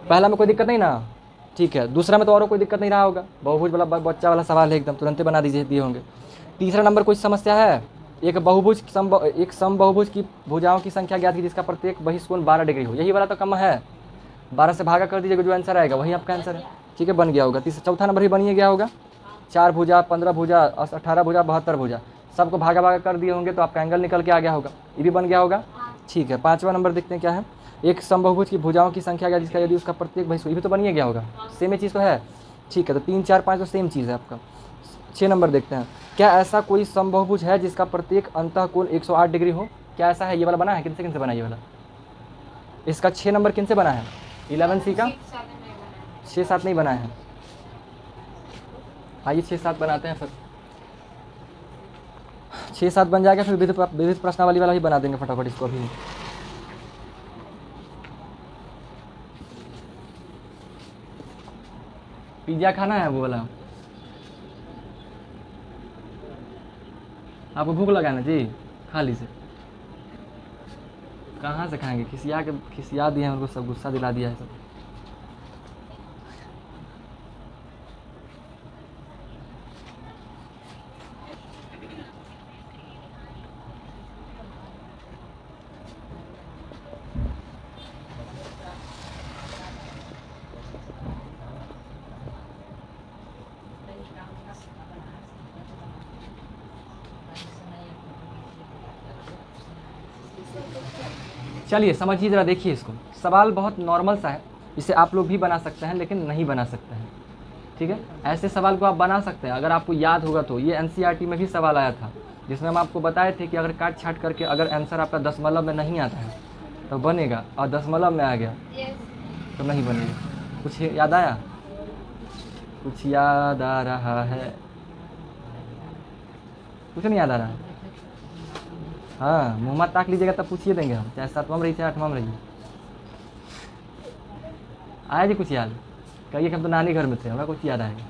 पहला में कोई दिक्कत नहीं ना, ठीक है। दूसरा में तो और कोई दिक्कत नहीं रहा होगा, बहुभुज वाला बच्चा वाला सवाल है, एकदम तुरंत बना दीजिए दिए होंगे। तीसरा नंबर कोई समस्या है, एक समबहुभुज की भुजाओं की संख्या ज्ञात की जिसका प्रत्येक बहिष्कोण 12 डिग्री हो, यही वाला तो कम है, 12 से भागा कर दीजिएगा, जो आंसर आएगा वही आपका आंसर है, ठीक है, बन गया होगा। चौथा नंबर भी बनिए गया होगा, 4 भुजा, 15 भुजा, 18 भुजा, 72 भुजा, सबको भागा भागा कर दिए होंगे तो आपका एंगल निकल के आ गया होगा, ये भी बन गया होगा, ठीक है। पाँचवा नंबर देखते हैं क्या है, एक समबहुभुज की भुजाओं की संख्या क्या जिसका यदि उसका प्रत्येक बहिष्कोण, ये भी तो बनिए गया होगा, सेम ही चीज़ तो है, ठीक है। तो 3, 4, 5 तो सेम चीज़ है आपका। 6 नंबर देखते हैं, क्या ऐसा कोई समबहुभुज है जिसका प्रत्येक अंतःकोण 108 डिग्री हो, क्या ऐसा है, ये वाला बना है, किनसे किनसे बना है ये वाला, इसका 6 नंबर किनसे बना है, 11C का 6, 7 नहीं बना है, आइए 6, 7 बनाते हैं, फिर 6, 7 बन जाएगा, फिर विविध प्रश्नावली वाला ही बना देंगे फटाफट इसको अभी। पिज्ज़ा खाना है वो वाला, आपको भूख लगा ना जी, खा लीजिए। कहाँ से खाएंगे, खिसिया दिए हैं उनको, सब गुस्सा दिला दिया है सब। चलिए समझिए ज़रा, देखिए इसको, सवाल बहुत नॉर्मल सा है, इसे आप लोग भी बना सकते हैं लेकिन नहीं बना सकते हैं, ठीक है। ऐसे सवाल को आप बना सकते हैं अगर आपको याद होगा तो, ये एनसीईआरटी में भी सवाल आया था जिसमें हम आपको बताए थे कि अगर काट छाट करके अगर आंसर आपका दशमलव में नहीं आता है तो बनेगा, और दशमलव में आ गया तो नहीं बनेगा। कुछ याद आया, कुछ याद आ रहा है, कुछ नहीं याद आ रहा है, हाँ मुँह मत ताक लीजिएगा तब पूछिए देंगे हम, चाहे 7वां में रहिए चाहे 8वां में रहिए। आया जी कुछ याद, कहिए कि हम तो नानी घर में थे, हमें कुछ याद आएगा।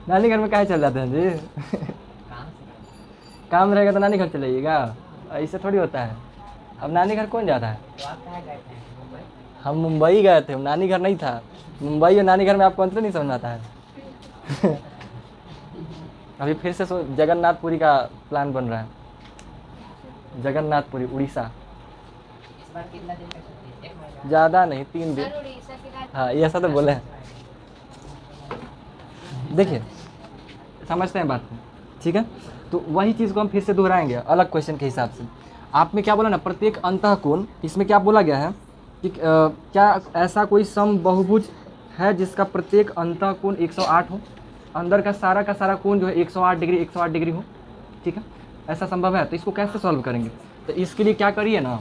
नानी घर में काहे चल जाते हैं जी? काम रहेगा तो नानी घर चले जाइएगा, ऐसे थोड़ी होता है। अब नानी घर कौन जाता है? हम मुंबई गए थे, नानी घर नहीं था। मुंबई और नानी घर में आपको अंतर नहीं समझ आता है। अभी फिर से जगन्नाथपुरी का प्लान बन रहा है, जगन्नाथपुरी उड़ीसा। ज़्यादा नहीं, 3 दिन। हाँ ये ऐसा तो बोले हैं। देखिए समझते हैं बात को, ठीक है। तो वही चीज़ को हम फिर से दोहराएंगे अलग क्वेश्चन के हिसाब से। आपने क्या बोला ना, प्रत्येक अंतःकोण, इसमें क्या बोला गया है कि क्या ऐसा कोई समबहुभुज है जिसका प्रत्येक अंतःकोण 108 हो, अंदर का सारा कोण जो है 108 डिग्री 108 डिग्री हो, ठीक है, ऐसा संभव है। तो इसको कैसे सॉल्व करेंगे, तो इसके लिए क्या करिए ना,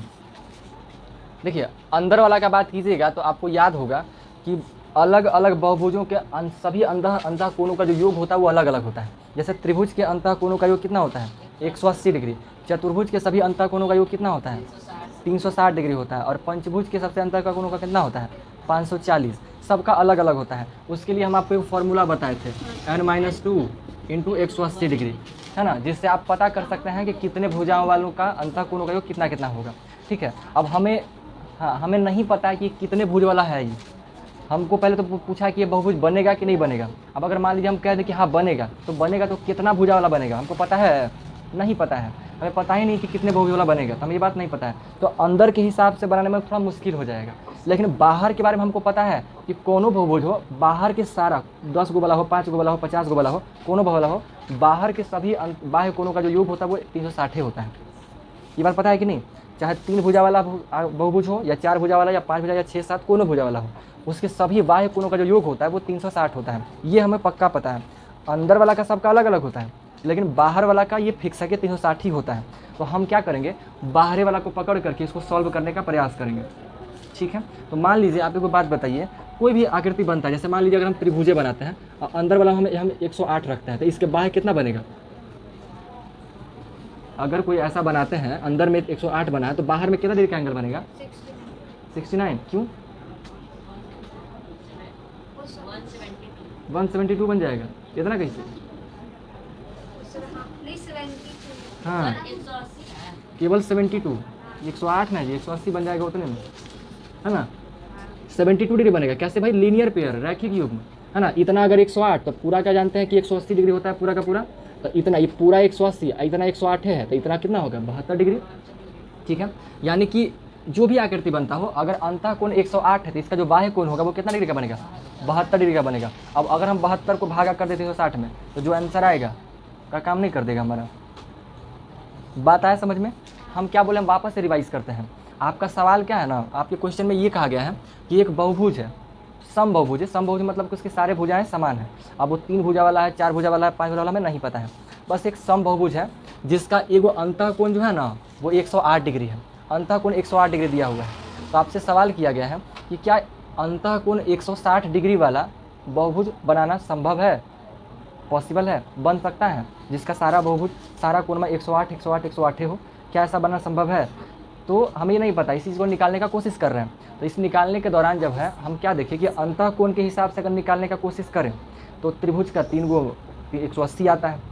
देखिए अंदर वाला का बात कीजिएगा तो आपको याद होगा कि अलग अलग बहुभुजों के सभी अंतःकोणों का जो योग होता है वो अलग अलग होता है। जैसे त्रिभुज के अंतःकोणों का योग कितना होता है, 180 डिग्री। चतुर्भुज के सभी अंतःकोणों का योग कितना होता है, 360 डिग्री होता है। और पंचभुज के सबसे अंतःकोणों का कितना होता है, 540। सबका अलग अलग होता है। उसके लिए हम आपको एक फॉर्मूला बताए थे, n-2 इंटू 180 डिग्री, है ना, जिससे आप पता कर सकते हैं कि कितने भुजाओं वालों का अंतःकोणों का योग कितना कितना होगा, ठीक है। अब हमें नहीं पता है कि कितने भुज वाला है ये, हमको पहले तो पूछा कि ये बहुभुज बनेगा कि नहीं बनेगा। अब अगर मान लीजिए हम कह दें कि हाँ बनेगा तो कितना भुजा वाला बनेगा हमको पता है, नहीं पता है, हमें पता ही नहीं कि कितने बहुभुज वाला बनेगा, तो हमें ये बात नहीं पता है। तो अंदर के हिसाब से बनाने में थोड़ा मुश्किल हो जाएगा, लेकिन बाहर के बारे में हमको पता है कि कोनो बहुभुज हो, बाहर के सारा 10 गो वाला हो, 5 गो वाला हो, 50 गो वाला हो, कोनो वाला हो, बाहर के सभी बाह्य कोणों का जो योग होता है वो 360 होता है। ये बात पता है कि नहीं, चाहे 3 भुजा वाला बहुभुज हो या 4 भुजा वाला या 5 भुजा या 6, 7 कोनो भुजा वाला हो, उसके सभी बाह्य कोणों का जो योग होता है वो 360 होता है। ये हमें पक्का पता है। अंदर वाला का सबका अलग अलग होता है, लेकिन बाहर वाला का ये फिक्स है कि 360 ही होता है। तो हम क्या करेंगे, बाहरी वाला को पकड़ करके इसको सॉल्व करने का प्रयास करेंगे, ठीक है। तो मान लीजिए आप एक बात बताइए, कोई भी आकृति बनता है, जैसे मान लीजिए अगर हम त्रिभुजे बनाते हैं और अंदर वाला हम 108 रखते हैं, तो इसके बाहर कितना बनेगा? अगर कोई ऐसा बनाते हैं अंदर में 108 बना है तो बाहर में कितना डिग्री का एंगल बनेगा? 69। क्यों? 172 बन जाएगा। कितना कैसे? हाँ केवल 72, 108 ना जी, 180 बन जाएगा उतने में। है ना, 72 डिग्री बनेगा। कैसे भाई? लीनियर पेयर, रैखिक युग्म, है ना। इतना अगर 108 तो पूरा क्या जानते हैं कि 180 डिग्री होता है पूरा का पूरा, तो इतना ये पूरा 180, इतना 108 है तो इतना कितना होगा? 72 डिग्री। ठीक है, यानी कि जो भी आकृति बनता हो, अगर अंतः कोण 108 है तो इसका जो बाह्य कोण होगा वो कितना डिग्री का बनेगा? 72 डिग्री का बनेगा। अब अगर हम 72 को भागा कर देते 160 में तो जो आंसर आएगा का काम नहीं कर देगा हमारा। बात आया समझ में? हम क्या बोले, हम वापस से रिवाइज करते हैं। आपका सवाल क्या है ना, आपके क्वेश्चन में ये कहा गया है कि एक बहुभुज है, समबहुभुज है। समबहुभुज मतलब कि उसकी सारे भुजाएं समान है। अब वो 3 भुजा वाला है, 4 भुजा वाला है, 5 भुजा वाला, हमें नहीं पता है। बस एक समबहुभुज है जिसका एगो अंतः कोण जो है ना वो 108 डिग्री है। अंतः कोण 108 डिग्री दिया हुआ है। तो आपसे सवाल किया गया है कि क्या अंतः कोण 160 डिग्री वाला बहुभुज बनाना संभव है, पॉसिबल है, बन सकता है, जिसका सारा बहुभुज सारा कोण में 108 108 108 हो? क्या ऐसा बनना संभव है? तो हमें ये नहीं पता, इस चीज़ को निकालने का कोशिश कर रहे हैं। तो इस निकालने के दौरान जब है हम क्या देखें कि अंतः कोण के हिसाब से अगर निकालने का कोशिश करें तो त्रिभुज का 3 गो 180 आता है,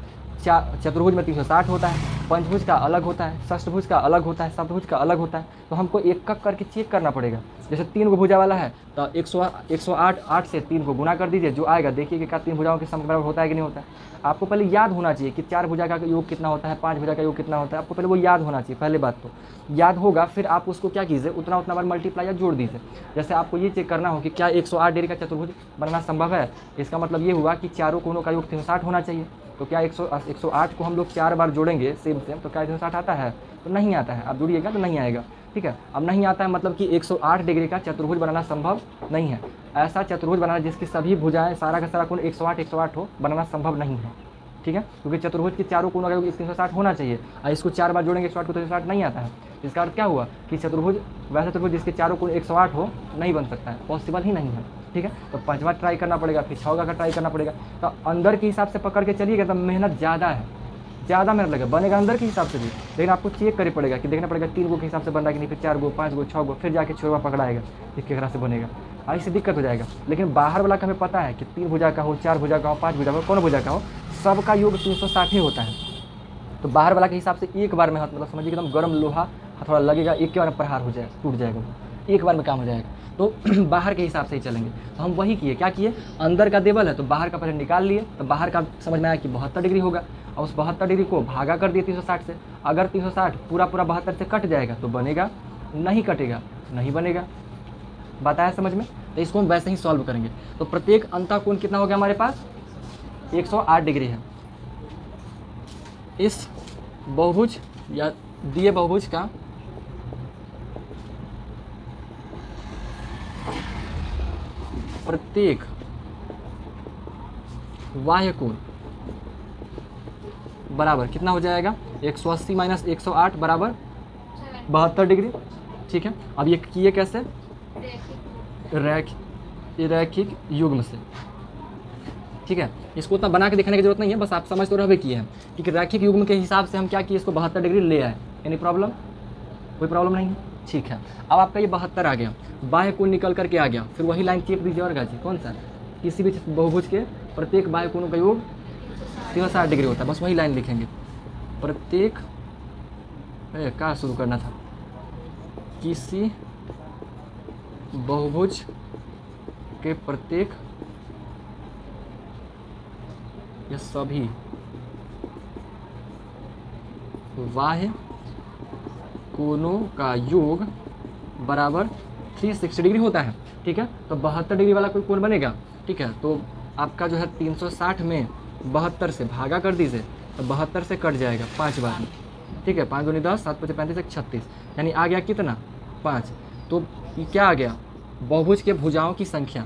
चतुर्भुज में 360 होता है, पंचभुज का अलग होता है, षष्ठभुज का अलग होता है, सप्तभुज का अलग होता है। तो हमको एक एक करके चेक करना पड़ेगा। जैसे 3 गो भुजा वाला है तो 108 8 से 3 को गुना कर दीजिए, जो आएगा देखिए कि क्या 3 भुजाओं के सम बराबर होता है कि नहीं होता है। आपको पहले याद होना चाहिए कि 4 भुजा का योग कितना होता है, 5 भुजा का योग कितना होता है। आपको पहले वो याद होना चाहिए, पहले बात तो याद होगा, फिर आप उसको क्या कीजिए, उतना बार मल्टीप्लाई या जोड़ दीजिए। जैसे आपको ये चेक करना हो कि क्या 108 डिग्री का चतुर्भुज बनाना संभव है, इसका मतलब ये हुआ कि चारों कोणों का योग 360 होना चाहिए। तो क्या 108 को हम लोग 4 बार जोड़ेंगे सेम तो क्या 360 आता है? तो नहीं आता है। आप जोड़िएगा तो नहीं आएगा। ठीक है, अब नहीं आता है मतलब कि 108 डिग्री का चतुर्भुज बनाना संभव नहीं है। ऐसा चतुर्भुज बनाना जिसकी सभी भुजाएं सारा का सारा कोण 108 108 हो, बनाना संभव नहीं है। ठीक है, क्योंकि चतुर्भुज के चारों कोणों का योग 360 होना चाहिए और इसको 4 बार जोड़ेंगे 108 को तो 360 नहीं आता है। इसका अर्थ क्या हुआ कि चतुर्भुज, वैसा चतुर्भुज जिसके चारों कोण 108 हो, नहीं बन सकता है, पॉसिबल ही नहीं है। ठीक है, तो 5वां ट्राई करना पड़ेगा, फिर 6वां का ट्राई करना पड़ेगा। तो अंदर के हिसाब से पकड़ के चलिएगा तो मेहनत ज़्यादा है, ज़्यादा मेहनत लगेगा, बनेगा अंदर के हिसाब से भी, लेकिन आपको चेक करना पड़ेगा कि देखना पड़ेगा 3 गो के हिसाब से बन रहा है कि नहीं, फिर 4 गो 5 गो 6 गो, फिर जाके 6वां पकड़ाएगा कि किस से बनेगा। ऐसे दिक्कत हो जाएगा। लेकिन बाहर वाला का हमें पता है कि 3 भुजा का हो, 4 भुजा का हो, 5 भुजा का हो, कौन भुजा का हो, सबका योग 360 ही होता है। तो बाहर वाला के हिसाब से एक बार में हाथ, मतलब समझिए एकदम गर्म लोहा थोड़ा लगेगा, एक के बार में प्रहार हो जाएगा, टूट जाएगा, वो एक बार में काम हो जाएगा। तो बाहर के हिसाब से ही चलेंगे। तो हम वही किए, क्या किए, अंदर का देवल है तो बाहर का पहले निकाल लिए। तो बाहर का समझ में आया कि 72 डिग्री होगा और उस 72 डिग्री को भागा कर दिए 360 से। अगर 360 पूरा 72 से कट जाएगा तो बनेगा, नहीं कटेगा नहीं बनेगा। बात आया समझ में? तो इसको हम वैसे ही सॉल्व करेंगे। तो प्रत्येक अंतः कोण कितना हो गया हमारे पास? 108 डिग्री है। इस बहुभुज या दिए बहुभुज का प्रत्येक बाह्य कोण बराबर कितना हो जाएगा? 180 माइनस 108 बराबर 72 डिग्री। ठीक है, अब ये किए कैसे? रैखिक युग्म से। ठीक है, इसको उतना बना के दिखाने की जरूरत नहीं है, बस आप समझ तो रहे किए हैं कि रैखिक युग्म के हिसाब से हम क्या किए, इसको 72 डिग्री ले आए। Any problem? कोई प्रॉब्लम नहीं है। ठीक है, अब आपका ये 72 आ गया, बाह्य कोण निकल करके आ गया। फिर वही लाइन चेक दीजिए और गाजिए, कौन सा? किसी भी बहुभुज के प्रत्येक बाह्य कोणों का योग 360 डिग्री होता है। बस वही लाइन लिखेंगे, प्रत्येक क्या शुरू करना था, किसी बहुभुज के प्रत्येक या सभी बाह्य कोणों का योग बराबर 360 डिग्री होता है। ठीक है, तो 72 डिग्री वाला कोई कोण बनेगा। ठीक है, तो आपका जो है 360 में 72 से भागा कर दीजिए तो 72 से कट जाएगा 5 बार में। ठीक है, 5 दूनी 10, 7 पचे 35, 36, यानी आ गया कितना? 5। तो ये क्या आ गया? बहुभुज के भुजाओं की संख्या,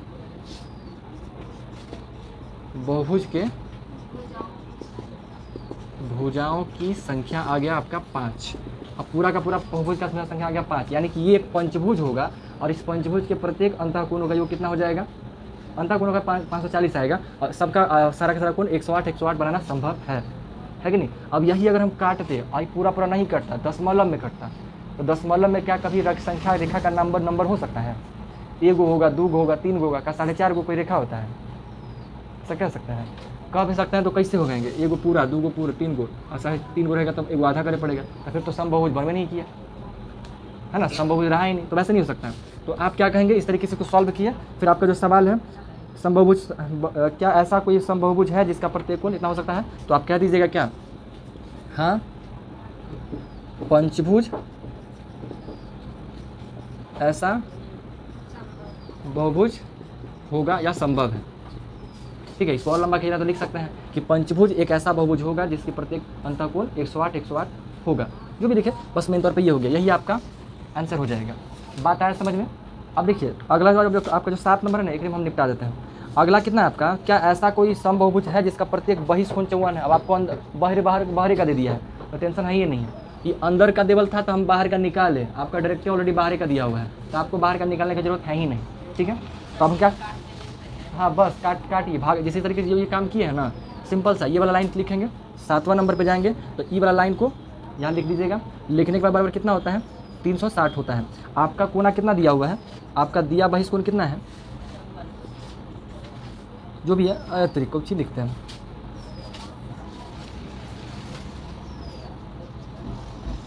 बहुभुज के भुजाओं की संख्या आ गया आपका 5। अब पूरा का पूरा बहुभुज का संख्या आ गया 5, यानी कि ये एक पंचभुज होगा और इस पंचभुज के प्रत्येक अंतः कोणों का योग कितना हो जाएगा? अंतः कोणों का 540 आएगा और सबका सारा का सारा कोण 108 108 बनाना संभव है कि नहीं? अब यही अगर हम काटते और पूरा नहीं कटता, दशमलव में कटता, तो दशमलव में क्या कभी संख्या रेखा का नंबर हो सकता है? 1 गो होगा, 2 गो होगा, 3 गो होगा, क्या 4.5 गो कोई रेखा होता है? ऐसा कह सकते हैं? कह भी सकते हैं। तो कैसे हो गएंगे? 1 गो पूरा, 2 गो पूरा, 3 गो, और 3.5 गो रहेगा तब 1 गो आधा करे पड़ेगा, तो फिर तो समबहुभुज बनवे नहीं किया। है ना, समबाहुभुज रहा ही नहीं, तो वैसे नहीं हो सकता है। तो आप क्या कहेंगे, इस तरीके से कुछ सॉल्व किए, फिर आपका जो सवाल है समबाहुभुज क्या ऐसा कोई समबाहुभुज है जिसका प्रत्येक कोण इतना हो सकता है, तो आप कह दीजिएगा क्या, हाँ पंचभुज ऐसा बहुभुज होगा या संभव है। ठीक है, इसको और लंबा खींचना तो लिख सकते हैं कि पंचभुज एक ऐसा बहुभुज होगा जिसकी प्रत्येक अंतःकोण 108 108 होगा, जो भी लिखे, बस मेन तौर पे ये हो गया, यही आपका आंसर हो जाएगा। बात आया समझ में। अब देखिए अगला जो आपका जो 7 नंबर है ना, एक हम निपटा देते हैं। अगला कितना है आपका, क्या ऐसा कोई समबाहुभुज है जिसका प्रत्येक बहिष्कोण 54 है। अब आपको बाहर का दे दिया है, तो टेंशन है ही नहीं है। ये अंदर का देवल था तो हम बाहर का निकाले, आपका डायरेक्ट ऑलरेडी बाहर का दिया हुआ है, तो आपको बाहर का निकालने की जरूरत है ही नहीं। ठीक है, तो हम क्या, हाँ बस काटिए भाग, जिस तरीके से जो ये काम किए हैं ना, सिंपल सा ये वाला लाइन लिखेंगे, 7वां नंबर पे जाएंगे तो ई वाला लाइन को यहाँ लिख दीजिएगा। लिखने के बाद बराबर कितना होता है, 360 होता है। आपका कोना कितना दिया हुआ है, आपका दिया बहिष्कोण कितना है, जो भी है तरीको अच्छी लिखते हैं,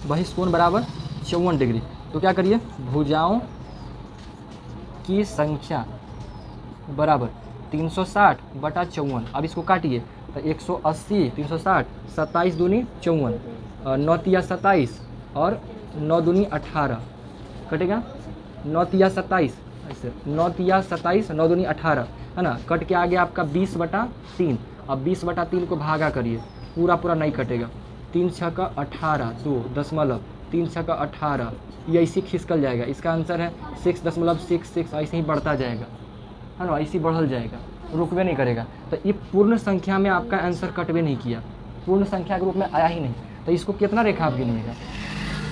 बहिष्कोण बराबर 54 डिग्री। तो क्या करिए, भुजाओं की संख्या बराबर 360 बटा 54। अब इसको काटिए तो 180 360 27 दूनी 54, 9 तिया 27 और 9 दूनी 18 कटेगा, 9 तिया 27 ऐसे, 9 तिया 27 9 दूनी 18 है ना, कट के आ गया आपका 20 बटा 3। अब 20 बटा 3 को भागा करिए, पूरा नहीं कटेगा, 3 6 का 18 2 दशमलव 3 6 का 18, ये ऐसे खिसकल जाएगा। इसका आंसर है 6.66, ऐसे ही बढ़ता जाएगा, है ना, ऐसे बढ़ल जाएगा, रुकवे नहीं करेगा। तो ये पूर्ण संख्या में आपका आंसर कटवे नहीं किया, पूर्ण संख्या के रूप में आया ही नहीं, तो इसको कितना रेखा आप गिनिएगा,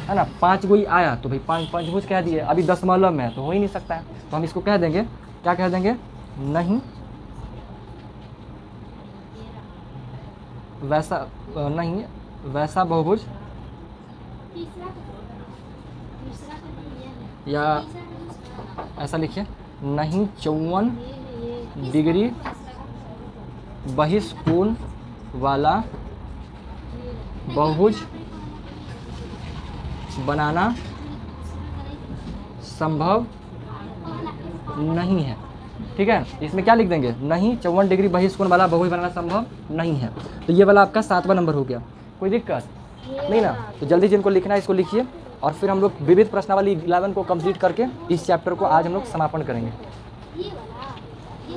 है ना, 5 गो ही आया तो भाई 5 पंचभुज कह दिए। अभी दशमलव में है तो हो ही नहीं सकता है, तो हम इसको कह देंगे, क्या कह देंगे, नहीं वैसा बहुभुज, या ऐसा लिखिए, नहीं 54 डिग्री बहिष्कोण वाला बहुभुज बनाना संभव नहीं है। ठीक है, इसमें क्या लिख देंगे, नहीं 54 डिग्री बहिष्कोण वाला बहुभुज बनाना संभव नहीं है। तो ये वाला आपका 7वां नंबर हो गया, कोई दिक्कत नहीं ना। तो जल्दी जिनको लिखना है इसको लिखिए, और फिर हम लोग विविध प्रश्नावली 11 को कंप्लीट करके इस चैप्टर को आज हम लोग समापन करेंगे।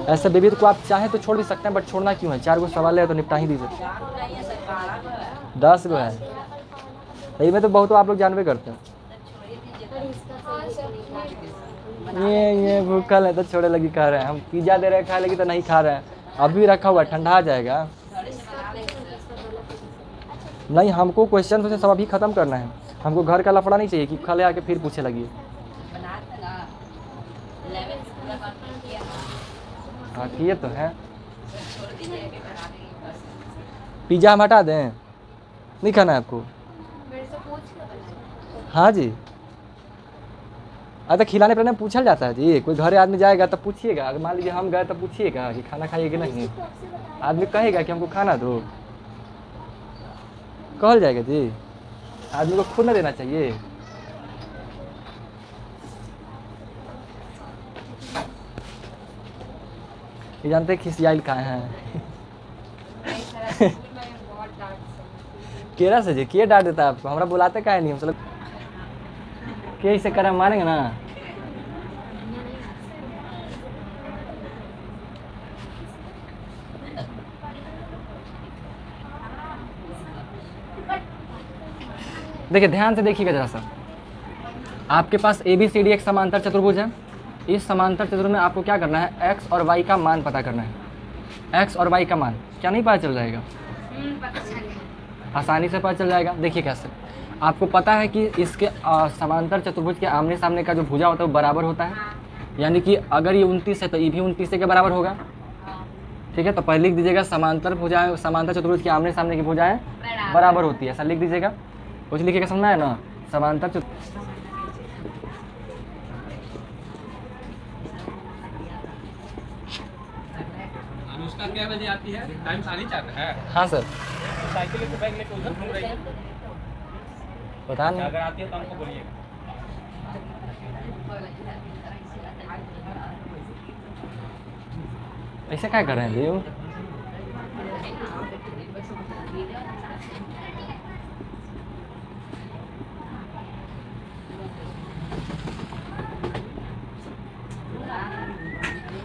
ऐसे विविध को आप चाहें तो छोड़ भी सकते हैं, बट छोड़ना क्यों है, 4 गो सवाल है तो निपटा ही दीजिए। 10 गो है, यही में तो बहुत आप लोग जानवे करते हैं। ये भूखल है तो छोड़े लगी खा रहे हैं, हम पिज्जा दे रहे हैं खा लगी तो नहीं खा रहे हैं, अभी रखा हुआ ठंडा जाएगा। नहीं, हमको क्वेश्चन से सब अभी ख़त्म करना है, हमको घर का लफड़ा नहीं चाहिए कि खा ले आके फिर पूछे लगी। हाँ किए तो है, पिज्जा हम हटा दें, नहीं खाना है आपको? हाँ जी, अरे खिलाने पिलाने में पूछल जाता है जी, कोई घरे आदमी जाएगा तब पूछिएगा, अगर मान लीजिए हम गए तब पूछिएगा कि खाना खाइए कि नहीं, आदमी कहेगा कि हमको खाना दो, कहल जाएगा जी, आदमी को खुद ना देना चाहिए। ये जानते हैं खिसियाइल खाए हैं केरा से जी, के डांट देता है आपको, हमरा बुलाते काहे नहीं, हम सब के इसे कर मारेंगे ना। देखिए ध्यान से देखिएगा जरा सा, आपके पास ABCD एक समांतर चतुर्भुज है। इस समांतर चतुर्भुज में आपको क्या करना है, x और y का मान पता करना है। x और y का मान क्या नहीं पता चल जाएगा, आसानी से पता चल जाएगा। देखिए कैसे, आपको पता है कि इसके समांतर चतुर्भुज के आमने सामने का जो भुजा होता है वो बराबर होता है, यानी कि अगर ये 29 है तो ये भी 29 के बराबर होगा। ठीक है, तो पहले लिख दीजिएगा समांतर भुजाएं, समांतर चतुर्भुज के आमने सामने की भुजाएं बराबर होती है, ऐसा लिख दीजिएगा। कुछ लिखिएगा, समझना है ना, समांतर अनुष्का क्या बजे आती है, टाइम 4:30 है। हाँ सर, साइकिल बैग लेके उधर घूम रही है, पता नहीं, अगर आती है तो हमको बोलिएगा। ऐसे क्या कर रहे हैं देव?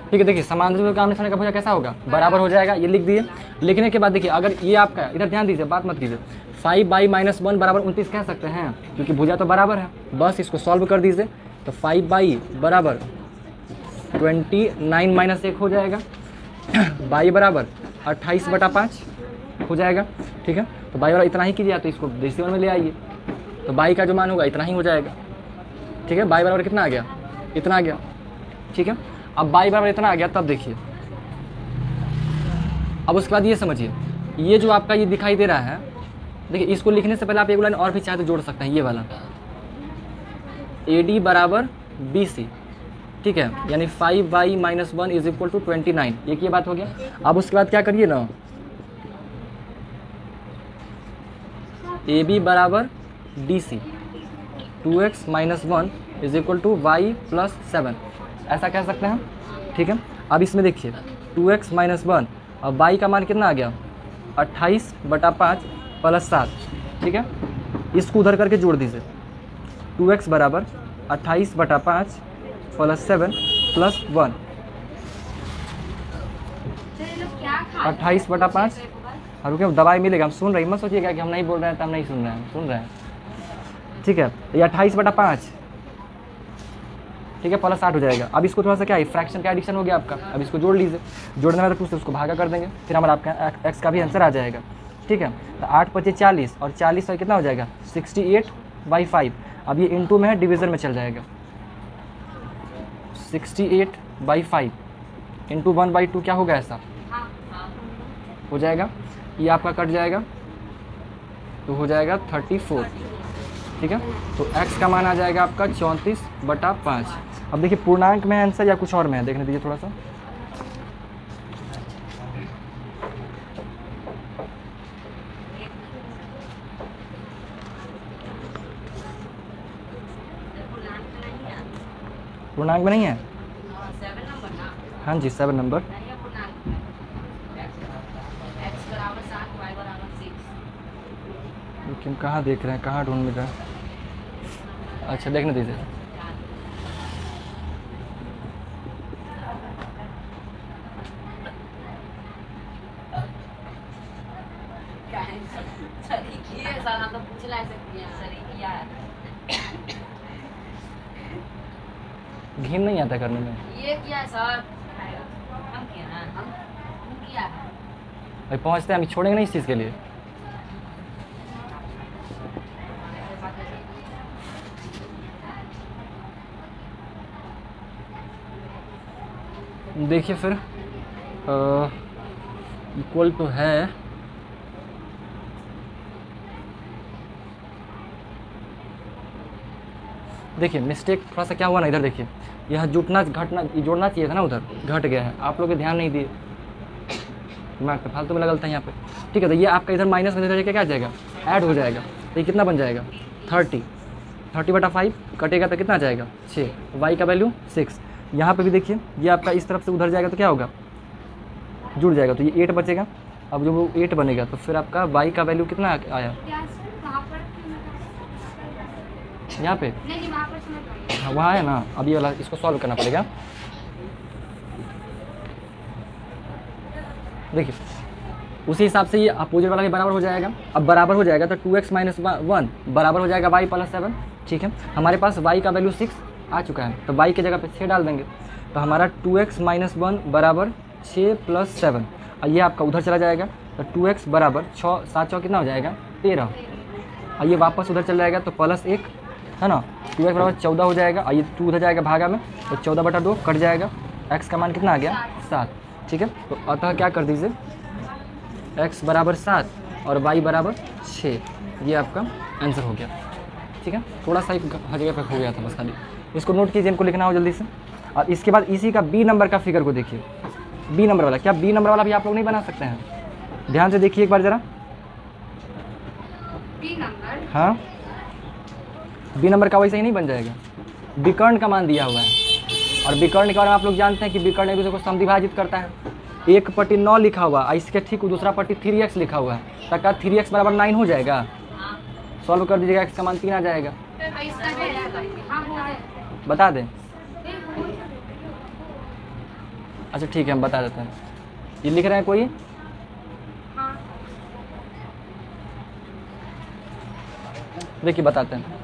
ठीक है, देखिए समानांतर का आमने सामने का भुजा कैसा होगा, बराबर हो जाएगा। ये लिख दिए। लिखने के बाद देखिए अगर ये आपका, इधर ध्यान दीजिए, बात मत कीजिए, 5/-1 बराबर 29 कह सकते हैं क्योंकि भुजा तो बराबर है। बस इसको सॉल्व कर दीजिए तो 5 बराबर 29 - 1 हो जाएगा। बाई बराबर 28/5 हो जाएगा। ठीक है, तो बाई बराबर इतना ही कीजिए, तो इसको डेसिमल में ले आइए तो बाई का जो मान होगा इतना ही हो जाएगा। ठीक है, बाई बराबर कितना आ गया, इतना आ गया। ठीक है, अब बाई बराबर इतना आ गया, तब देखिए अब उसके बाद ये समझिए, ये जो आपका ये दिखाई दे रहा है, देखिए इसको लिखने से पहले आप एक लाइन और भी चाहे तो जोड़ सकते हैं, ये वाला AD बराबर BC। ठीक है, यानी 5/-1 इज इक्वल टू 29। एक ये बात हो गया। अब उसके बाद क्या करिए ना, AB बराबर DC, 2x - 1 is equal to y + 7, ऐसा कह सकते हैं। ठीक है, अब इसमें देखिए 2x - 1 और y का मान कितना आ गया, 28/5 + 7। ठीक है, इसको उधर करके जोड़ दीजिए, 2x बराबर 28/5 + 7 + 1, 28/5। और रुके, दवाई मिलेगा, हम सुन रहे हैं, मत सोचिएगा कि हम नहीं बोल रहे हैं तो हम नहीं सुन रहे हैं, सुन रहे हैं। ठीक है, ये 28/5, ठीक है, + 8 हो जाएगा। अब इसको थोड़ा सा क्या है, फ्रैक्शन का एडिशन हो गया आपका। अब इसको जोड़ लीजिए, जोड़ने में तो कुछ उसको भागा कर देंगे, फिर हमारा आपका एक्स का भी आंसर आ जाएगा। ठीक है, तो 8×5 = 40 और 40 से कितना हो जाएगा, 68/5। अब ये इंटू में है, डिवीज़न में चल जाएगा, 68/5 इंटू 1/2 क्या होगा, ऐसा हो जाएगा। ये आपका कट जाएगा तो हो जाएगा 34। ठीक है, तो x का मान आ जाएगा आपका 34/5। अब देखिए पूर्णांक में आंसर या कुछ और में है, देखने दीजिए थोड़ा सा। पूर्णांक में नहीं है, हाँ जी 7 नंबर। लेकिन कहाँ देख रहे हैं, कहाँ ढूंढ मिल रहा है, अच्छा देखने दीजिए। घिन नहीं आता करने में, ये क्या है सर, हम किया ना, हम किया है। भाई पहुँचते हैं, हम छोड़ेंगे नहीं इस चीज़ के लिए। देखिए फिर इक्वल तो है, देखिए मिस्टेक थोड़ा सा क्या हुआ ना, इधर देखिए यह जुटना घटना जोड़ना चाहिए था ना, उधर घट गया है, आप लोग ध्यान नहीं दिए, दिमाग पे फालतू में लगलता है यहाँ पे। ठीक है, तो ये आपका इधर माइनस में जाके क्या आ जाएगा, ऐड हो जाएगा, तो ये कितना बन जाएगा 30/5 कटेगा तो कितना आ जाएगा 6, y का वैल्यू 6। यहाँ पे भी देखिए ये आपका इस तरफ से उधर जाएगा तो क्या होगा, जुड़ जाएगा, तो ये 8 बचेगा। अब जब वो 8 बनेगा तो फिर आपका y का वैल्यू कितना आया यहाँ पे, हाँ वहाँ है ना। अब ये वाला इसको सॉल्व करना पड़ेगा। देखिए उसी हिसाब से ये अपोजिट वाला भी बराबर हो जाएगा। अब बराबर हो जाएगा तो 2x - 1 बराबर हो जाएगा y + 7। ठीक है, हमारे पास y का वैल्यू 6 आ चुका है, तो y की जगह पे 6 डाल देंगे, तो हमारा 2x - 1 बराबर 6 + 7। और ये आपका उधर चला जाएगा तो 2x बराबर 6 7 4 कितना हो जाएगा 13। और ये वापस उधर चल जाएगा तो +1 है ना, 2x बराबर 14 हो जाएगा। और ये 2 उधर जाएगा भागा में तो 14/2 कट जाएगा, x का मान कितना आ गया 7। ठीक है, तो अतः क्या कर दीजिए, x बराबर 7 और y बराबर 6, ये आपका आंसर हो गया। ठीक है, थोड़ा सा एक जगह पे हो गया था बस, खाली इसको नोट कीजिए, इनको लिखना हो जल्दी से। और इसके बाद इसी का B नंबर का फिगर को देखिए, B नंबर वाला, क्या B नंबर वाला भी आप लोग नहीं बना सकते हैं, ध्यान से देखिए एक बार ज़रा। हाँ, B नंबर का वैसे ही नहीं बन जाएगा, विकर्ण का मान दिया हुआ है, और विकर्ण के बारे में आप लोग जानते हैं कि विकर्ण एक दूसरे को समद्विभाजित करता है। एक पट्टी 9 लिखा हुआ है, इसके ठीक दूसरा पट्टी 3x लिखा हुआ है, तो क्या 3x बराबर 9 हो जाएगा? हाँ सॉल्व कर दीजिएगा, x का मान 3 आ जाएगा। और इसका हो जाएगा। हाँ हो जाएगा। बता दें? अच्छा ठीक है, हम बता देते हैं। ये लिख रहे हैं कोई? हाँ देखिए बताते हैं।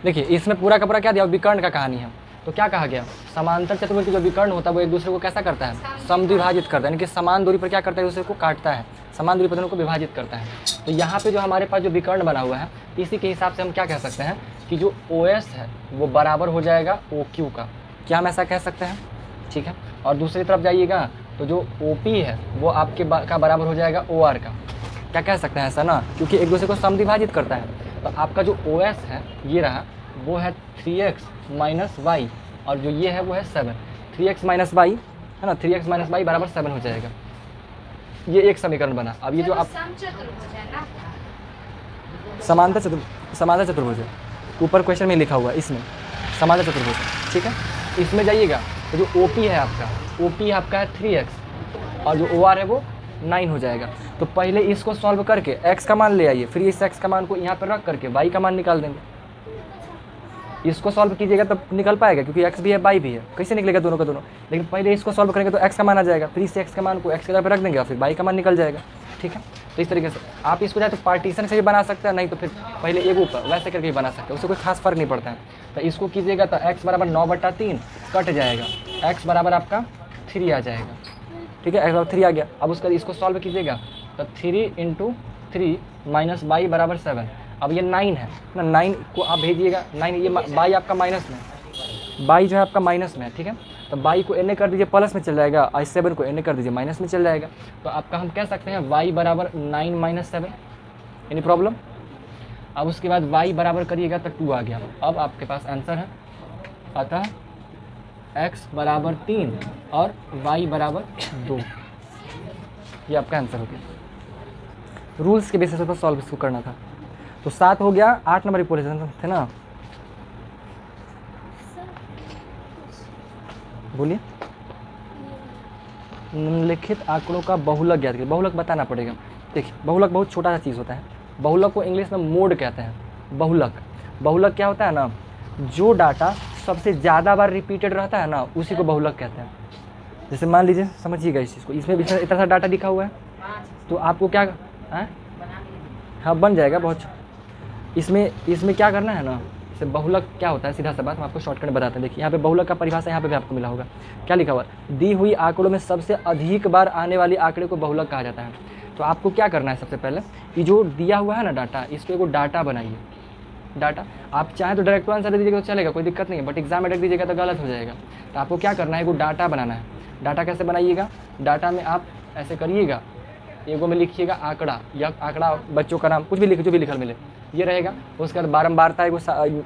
देखिए इसमें पूरा का पूरा क्या दिया, विकर्ण का कहानी है। तो क्या कहा गया, समांतर चतुर्भुज के जो विकर्ण होता है वो एक दूसरे को कैसा करता है, समद्विभाजित करता है, यानी कि समान दूरी पर क्या करता है, एक दूसरे को काटता है, समान दूरी पर दोनों को विभाजित करता है। तो यहाँ पे जो हमारे पास जो विकर्ण बना हुआ है, इसी के हिसाब से हम क्या कह सकते हैं कि जो OS है वो बराबर हो जाएगा OQ का। क्या हम ऐसा कह सकते हैं? ठीक है। और दूसरी तरफ जाइएगा तो जो OP है वो आपके का बराबर हो जाएगा OR का। क्या कह सकते हैं ऐसा ना, क्योंकि एक दूसरे को समद्विभाजित करता है। तो आपका जो OS है ये रहा, वो है 3x माइनस वाई, और जो ये है वो है 7। 3x माइनस वाई है ना, 3x माइनस वाई बराबर 7 हो जाएगा। ये एक समीकरण बना। अब ये जो आप समचतुर्भुज है ना, समांतर चतुर्भुज है, ऊपर क्वेश्चन में लिखा हुआ है, इसमें समांतर चतुर्भुज है। ठीक है, इसमें जाइएगा तो जो OP है आपका, OP आपका है 3x और जो OR है वो 9 हो जाएगा। तो पहले इसको सॉल्व करके x का मान ले आइए, फिर इस x का मान को यहाँ पर रख करके y का मान निकाल देंगे। इसको सॉल्व कीजिएगा तब निकल पाएगा, क्योंकि x भी है y भी है, कैसे निकलेगा दोनों का दोनों। लेकिन पहले इसको सॉल्व करेंगे तो x का मान आ जाएगा, फिर इस x का मान को x की तरफ रख देंगे और फिर y का मान निकल जाएगा। ठीक है, तो इस तरीके से आप इसको चाहे तो पार्टीशन से भी बना सकते हैं, नहीं तो फिर पहले एक ऊपर वैसे करके भी बना सकते हैं, उससे कोई खास फर्क नहीं पड़ता है। तो इसको कीजिएगा तो x बराबर 9/3 कट जाएगा, x बराबर आपका 3 आ जाएगा। ठीक है, x बराबर 3 आ गया। अब उसका इसको सॉल्व कीजिएगा तो 3 × 3 माइनस y बराबर 7। अब ये 9 है ना, 9 को आप भेजिएगा, 9 ये y आपका माइनस में, y जो है आपका माइनस में है। ठीक है, तो y को n कर दीजिए प्लस में चल जाएगा, और 7 को n कर दीजिए माइनस में चल जाएगा। तो आपका हम कह सकते हैं y बराबर 9 - 7। Any problem? अब उसके बाद y बराबर करिएगा तो 2 आ गया। अब आपके पास आंसर है, अतः x बराबर 3 और y बराबर 2। ये आपका आंसर हो गया। रूल्स के बेसिस पर सॉल्व इसको करना था। तो 7 हो गया, 8 नंबर रिपोर्टेशन थे ना, बोलिए। निम्नलिखित आंकड़ों का बहुलक ज्ञात करिए। बहुलक बताना पड़ेगा। देखिए बहुलक बहुत छोटा सा चीज़ होता है। बहुलक को इंग्लिश में मोड कहते हैं। बहुलक, बहुलक क्या होता है ना, जो डाटा सबसे ज़्यादा बार रिपीटेड रहता है ना, उसी को बहुलक कहते हैं। जैसे मान लीजिए, समझिएगा इस चीज़ को, इसमें इतना सा डाटा लिखा हुआ है, तो आपको क्या हाँ बन जाएगा बहुत। इसमें क्या करना है ना, जैसे बहुलक क्या होता है, सीधा सा बात हम आपको शॉर्टकट में बताते हैं। देखिए यहाँ पे बहुलक का परिभाषा यहाँ पे भी आपको मिला होगा। क्या लिखा हुआ है, दी हुई आंकड़ों में सबसे अधिक बार आने वाली आंकड़े को बहुलक कहा जाता है। तो आपको क्या करना है, सबसे पहले ये जो दिया हुआ है ना डाटा, इसको एगो डाटा बनाइए। डाटा आप चाहें तो डायरेक्ट आंसर दे दीजिएगा तो चलेगा, कोई दिक्कत नहीं है, बट एग्जाम में डायरेक्ट दीजिएगा तो गलत हो जाएगा। तो आपको क्या करना है, एगो डाटा बनाना है। डाटा कैसे बनाइएगा, डाटा में आप ऐसे करिएगा, एगो में लिखिएगा आंकड़ा, या आंकड़ा बच्चों का नाम, कुछ भी लिखे जो भी लिखल मिले, ये रहेगा। उसके बाद बारंबारता, एगो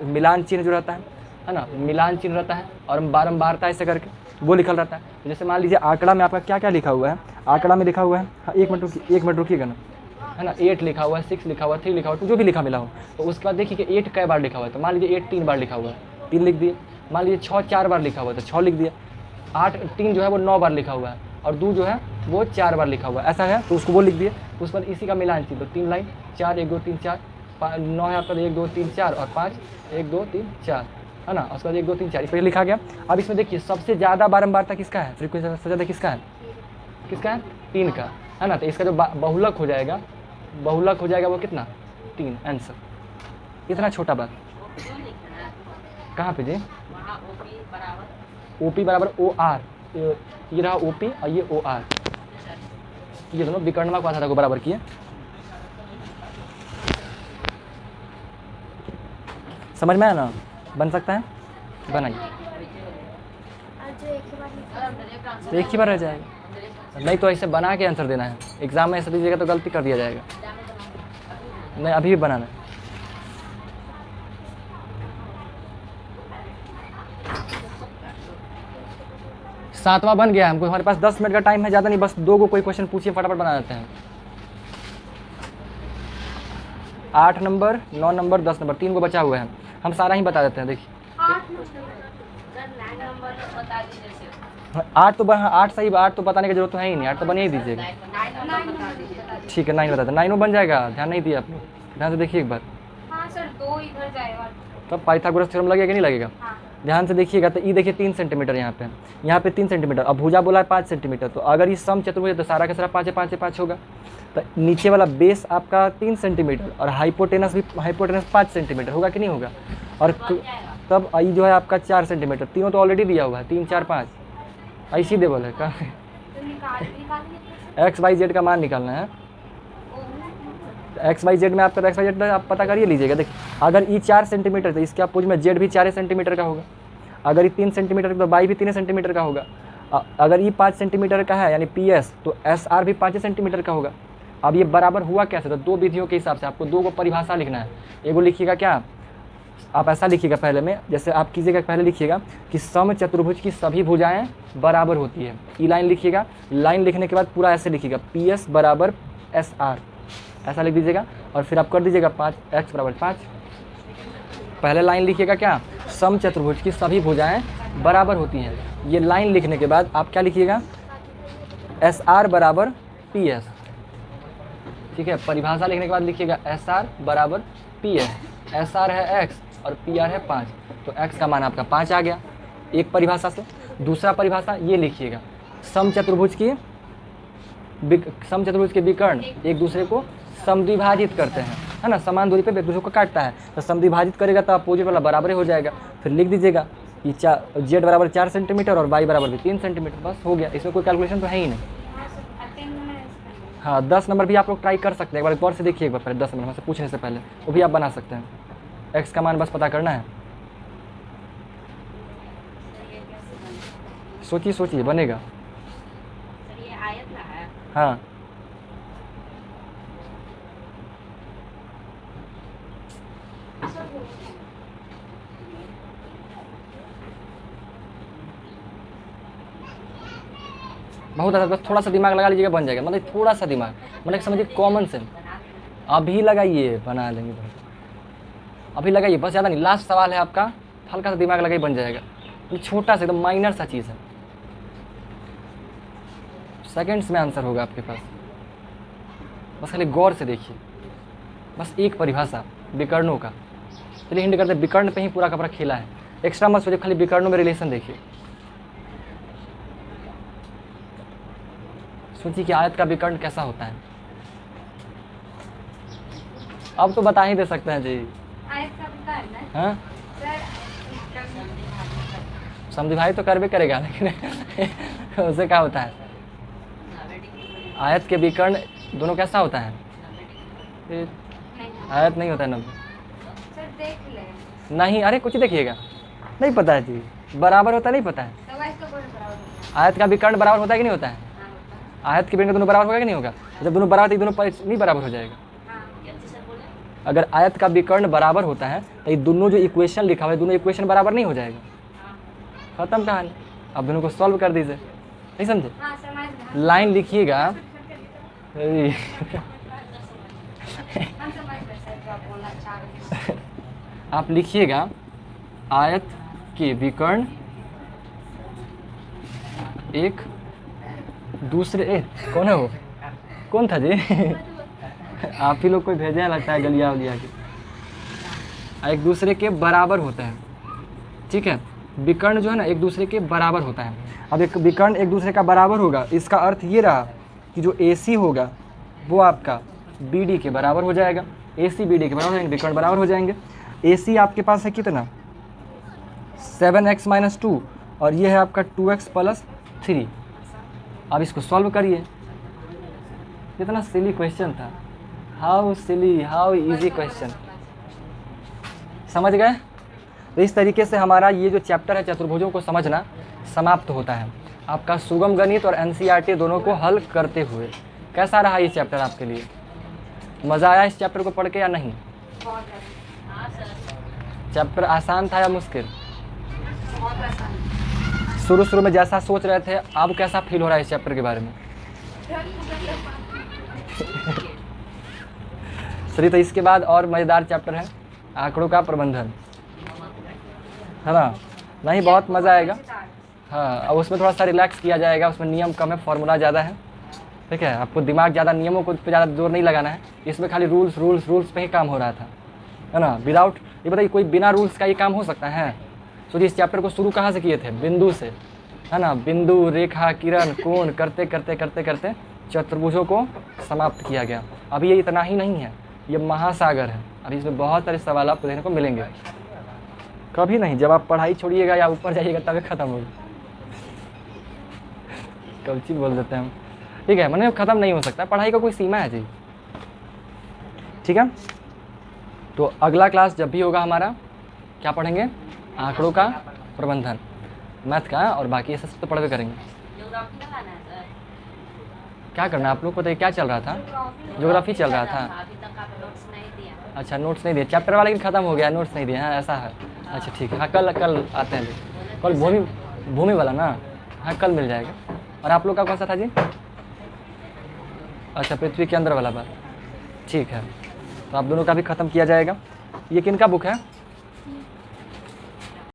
मिलान चिन्ह जो रहता है ना, मिलान चिन्ह रहता है, और बारंबारता ऐसे करके वो लिखल रहता है। तो जैसे मान लीजिए आंकड़ा में आपका क्या क्या लिखा हुआ है, आंकड़ा में लिखा हुआ है, हाँ 1 मिनट रुकिएगा ना, है ना, 8 लिखा हुआ है, 6 लिखा हुआ है, 3 लिखा हुआ है, जो भी लिखा मिला हो। तो उसके बाद देखिए कि 8 कई बार लिखा हुआ है, तो मान लीजिए 8 3 बार लिखा हुआ है, 3 लिख दिए। मान लीजिए 6 4 बार लिखा हुआ है तो 6 लिख दिया। 3 जो है वो 9 बार लिखा हुआ है, और 2 जो है वो 4 बार लिखा हुआ है, ऐसा है तो उसको वो लिख दिए। उस पर इसी का मिलान चाहिए, तो 3 लाइन, 4 1 2 3 4 9 है आपका 1 2 3 4 और 5 1 2 3 4 है ना, उसके बाद 1 2 3 4 इस पर लिखा गया। अब इसमें देखिए सबसे ज़्यादा बारंबारता किसका है, फ्रीक्वेंसी सबसे ज़्यादा किसका है, 3 का है ना। तो इसका जो बहुलक हो जाएगा वो कितना, 3 आंसर। इतना छोटा बात क्यों लिखना है कहाँ पे जी, वहाँ ओपी बराबर ओपी बराबर ओ आर, ये रहा ओपी और ये ओ आर, ये दोनों विकर्णमा को आधार को बराबर किए। समझ में आया ना, बन सकता है, बनाइए। तो एक ही बार रह जाएगा, नहीं तो ऐसे बना के आंसर देना है। एग्जाम में ऐसे दीजिएगा तो गलती कर दिया जाएगा। नहीं अभी भी बनाना है। सातवां बन गया हमको, हमारे पास 10 मिनट का टाइम है, ज़्यादा नहीं, बस 2 को कोई क्वेश्चन पूछिए, फटाफट बना देते हैं। 8 नंबर 9 नंबर 10 नंबर 3 को बचा हुआ है, हम सारा ही बता देते हैं। देखिए 8 तो 8 सही, 8 तो बताने की जरूरत तो है ही नहीं, 8 तो बना ही दीजिएगा। ठीक है 9 बता दें, 9 में बन जाएगा, ध्यान नहीं दिया आपने, ध्यान से देखिए एक बार। हाँ सर 2 इधर जाएगा तब पाइथागोरस थ्योरम लगेगा कि नहीं लगेगा, ध्यान से देखिएगा। तो ये देखिए 3 सेंटीमीटर यहाँ पे 3 सेंटीमीटर, अब भुजा बोला है 5 सेंटीमीटर, तो अगर ये सम चतुर्भुज है तो सारा का सारा 5 है 5 है 5 होगा। तो नीचे वाला बेस आपका 3 सेंटीमीटर और हाइपोटेनस 5 सेंटीमीटर होगा कि नहीं होगा। और तब आई जो है आपका 4 सेंटीमीटर, तीनों तो ऑलरेडी दिया हुआ है, 3 4 5 ऐसी देवल है का। एक्स वाई जेड का मान निकालना है, एक्स वाई जेड में आपका एक्स वाई जेड आप पता करिए लीजिएगा। देखिए अगर ई 4 सेंटीमीटर तो इसके अपोज में जेड भी 4 सेंटीमीटर का होगा, अगर ये 3 सेंटीमीटर तो वाई भी 3 सेंटीमीटर का होगा। अगर ये 5 सेंटीमीटर का है यानी पी एस, तो एस आर भी 5 सेंटीमीटर का होगा। अब ये बराबर हुआ कैसे, तो 2 विधियों के हिसाब से आपको 2 को परिभाषा लिखना है। एगो लिखिएगा क्या, आप ऐसा लिखिएगा पहले में, जैसे आप कीजिएगा पहले लिखिएगा कि सम चतुर्भुज की सभी भुजाएं बराबर होती है, ई लाइन लिखिएगा। लाइन लिखने के बाद पूरा ऐसे लिखिएगा पी एस बराबर एस आर, ऐसा लिख दीजिएगा और फिर आप कर दीजिएगा 5 एक्स बराबर 5। पहले लाइन लिखिएगा क्या, सम चतुर्भुज की सभी भुजाएं बराबर होती हैं। ये लाइन लिखने के बाद आप क्या लिखिएगा, एस आर बराबर पी एस, ठीक है। परिभाषा लिखने के बाद लिखिएगा एस आर बराबर पी एस, एस आर है एक्स और पी आर है 5, तो एक्स का मान आपका 5 आ गया एक परिभाषा से। दूसरा परिभाषा ये लिखिएगा, सम चतुर्भुज के विकर्ण एक दूसरे को समद्विभाजित करते हैं, है ना, समान दूरी पे एक दूसरे को काटता है, तो समद्विभाजित करेगा तो अपोजिट वाला बराबर हो जाएगा। फिर लिख दीजिएगा कि जेड बराबर 4 सेंटीमीटर और वाई बराबर भी 3 सेंटीमीटर, बस हो गया। इसमें कोई कैलकुलेशन तो है ही नहीं। हाँ 10 नंबर भी आप लोग ट्राई कर सकते हैं, एक बार गौर से देखिए एक बार पहले 10 नंबर से पूछने से पहले, वो भी आप बना सकते हैं। एक्स का मान बस पता करना है, सोचिए सोचिए बनेगा। सर ये आयत का है, हाँ बहुत अच्छा, बस थोड़ा सा दिमाग लगा लीजिएगा बन जाएगा, मतलब थोड़ा सा दिमाग, मतलब समझिए कॉमन सेंस। अभी लगाइए बना लेंगे, अभी लगाइए बस, ज़्यादा नहीं। लास्ट सवाल है आपका, हल्का सा दिमाग लगाइए बन जाएगा, ये छोटा सा एकदम माइनर सा चीज़ है, सेकंड्स में आंसर होगा आपके पास। बस खाली गौर से देखिए, बस एक परिभाषा विकर्णों का, चलिए हिंट करते हैं, विकर्ण पे ही पूरा का पूरा खेला है, एक्स्ट्रा मत सोचिए, खाली विकर्णों में रिलेशन देखिए। सोचिए कि आयत का विकर्ण कैसा होता है, अब तो बता ही दे सकते हैं जी। आयत का विकर्ण है हाँ सर, समद्विभाजित तो करबे करेगा, लेकिन उससे क्या होता है, आयत के विकर्ण दोनों कैसा होता है, आयत नहीं होता है 90। सर देख ले, नहीं अरे कुछ देखिएगा, नहीं पता है जी, बराबर होता है नहीं पता है। तो इसका कोण बराबर होता है। आयत का विकर्ण बराबर होता है कि नहीं होता है, हाँ, होता है। आयत के विकर्ण दोनों बराबर होगा कि नहीं होगा, जब दोनों बराबर तो दोनों नहीं बराबर हो जाएगा। हाँ, कैसे सर बोले? अगर आयत का विकर्ण बराबर होता है तो ये दोनों जो इक्वेशन लिखा हुआ है, दोनों इक्वेशन बराबर नहीं हो जाएगा, खत्म कहानी। अब दोनों को सॉल्व कर दीजिए, नहीं समझे। हाँ समझ गए, लाइन लिखिएगा, हम समझ गए सर जो आप बोलना चाह रहे हैं। आप लिखिएगा आयत के विकर्ण एक दूसरे, कौन है वो, कौन था जी आप ही लोग कोई भेजे हैं लगता है, गलिया वलिया के। एक दूसरे के बराबर होते हैं, ठीक है। विकर्ण जो है ना एक दूसरे के बराबर होता है। अब एक विकर्ण एक दूसरे का बराबर होगा, इसका अर्थ ये रहा कि जो AC होगा वो आपका BD के बराबर हो जाएगा, AC BD के बराबर हो जाएंगे, विकर्ण बराबर हो जाएंगे। AC आपके पास है कितना 7x - 2 और ये है आपका 2x + 3। अब इसको सॉल्व करिए। कितना सिली क्वेश्चन था, how silly, how easy question, समझ गए। तो इस तरीके से हमारा ये जो चैप्टर है चतुर्भुजों को समझना समाप्त होता है आपका सुगम गणित और NCERT दोनों को हल करते हुए। कैसा रहा ये चैप्टर आपके लिए, मज़ा आया इस चैप्टर को पढ़ के या नहीं? हाँ सर, चैप्टर आसान था या मुश्किल? बहुत आसान। शुरू में जैसा सोच रहे थे अब कैसा फील हो रहा है इस चैप्टर के बारे में? चलिए, तो इसके बाद और मज़ेदार चैप्टर है आंकड़ों का प्रबंधन, है ना। नहीं, बहुत मज़ा आएगा। हाँ, अब उसमें थोड़ा सा रिलैक्स किया जाएगा, उसमें नियम कम है, फॉर्मूला ज़्यादा है, ठीक है। आपको दिमाग ज़्यादा नियमों को पे ज़्यादा जोर नहीं लगाना है, इसमें खाली रूल्स पे ही काम हो रहा था, है ना। विदाउट, ये बताइए कोई बिना रूल्स का ये काम हो सकता है? तो इस चैप्टर को शुरू कहाँ से किए थे? बिंदु से, है ना। बिंदु, रेखा, किरण, कोण करते करते करते करते चतुर्भुजों को समाप्त किया गया। अभी ये इतना ही नहीं है, ये महासागर है, अभी इसमें बहुत सारे सवाल आपको देखने को मिलेंगे। कभी नहीं, जब आप पढ़ाई छोड़िएगा या ऊपर जाइएगा तभी खत्म होगा। कब चीज बोल देते हैं हम, ठीक है। मैंने ख़त्म नहीं हो सकता, पढ़ाई का कोई सीमा है जी, ठीक है। तो अगला क्लास जब भी होगा हमारा क्या पढ़ेंगे? आंकड़ों का प्रबंधन, मैथ का, और बाकी ये सब तो पढ़ के करेंगे। ज्योग्राफी का लाना है सर। क्या करना आप लोग को? तो क्या चल रहा था? ज्योग्राफी चल रहा था। अभी तक आप नोट्स नहीं दिया। अच्छा, नोट्स नहीं दिए, चैप्टर वाला लेकिन ख़त्म हो गया, नोट्स नहीं दिए हैं, ऐसा है। अच्छा ठीक है, हाँ कल आते हैं लोग, कल भूमि वाला ना, हाँ कल मिल जाएगा। और आप लोग का कौन सा था जी? अच्छा, पृथ्वी के अंदर वाला बात, ठीक है। तो आप दोनों का भी ख़त्म किया जाएगा। ये किनका बुक है?